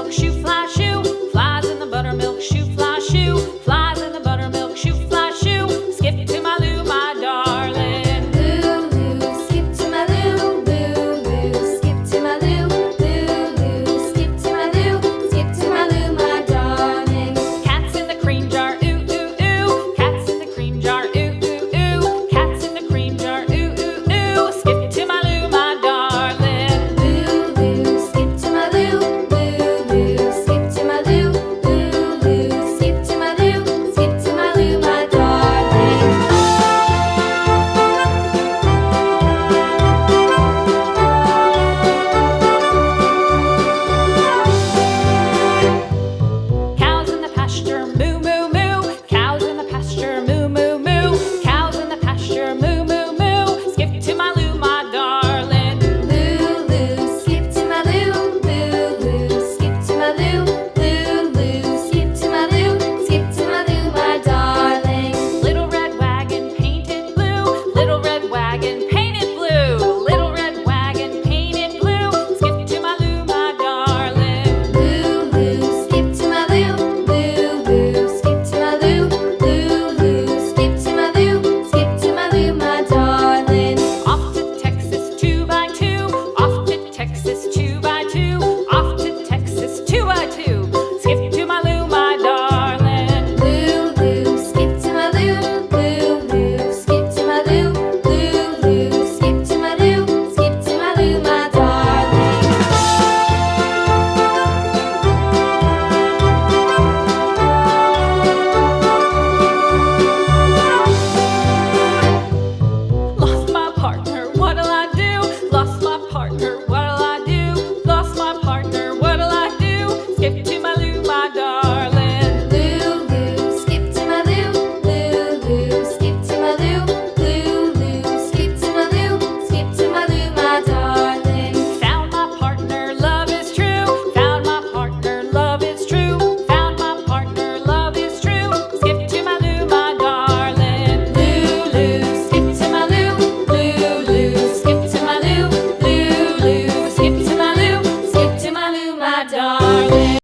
buttermilk shoe, fly shoe. Flies in the buttermilk shoe, fly shoe. Flies in the buttermilk shoe, fly shoe. Skip to my Lou, my darling. Lou, skip to my Lou, Lou, skip to my Lou, Lou, skip to my Lou, skip to my Lou, my darling. Cats in the cream jar, ooh, ooh, ooh. Cats in the cream jar, ooh, ooh, ooh. Cats in the cream jar, ooh, ooh, ooh. Skip to my Lou, my darling. Lou, skip to my Lou, Lou, skip to my Lou, Lou, skip to my Lou, skip to my Lou, my darling. Cows in the pasture, moo, moo, moo. Cows in the pasture, moo, moo, moo. Cows in the pasture, moo, moo, moo. Skip to my Lou, my darling. Lou, skip to my Lou, Lou, skip to my Lou, Lou, skip to my Lou, skip to my Lou, my darling. Little red wagon painted blue. Little red wagon painted blue. Little red wagon painted blue. Skip to my Lou, my darling. Lou, skip to my Lou, Lou, skip to my Lou, Lou, skip to my Lou, skip to my Lou, my darling. Off to Texas 2x2. Off to Texas 2x2. Off to Texas 2x2. Skip to my Lou, my darling. Lou, skip to my Lou, Lou, skip to my Lou, Lou, skip to my Lou, skip to my Lou, my darling. Lost my partner, what'll I do? Lost my partner, what'll I do? Lost my partner, what'll I do? Skip to my Lou, my darling. Lou, skip to my Lou, Lou, skip to my Lou, Lou, skip to my Lou, skip to my Lou, my darling. Found my partner, love is true. Found my partner, love is true. Found my partner, love is true. Skip to my Lou, my darling. Lou, skip to my Lou, Lou, skip to my Lou, Lou, skip to my Lou, skip to my Lou, my darling.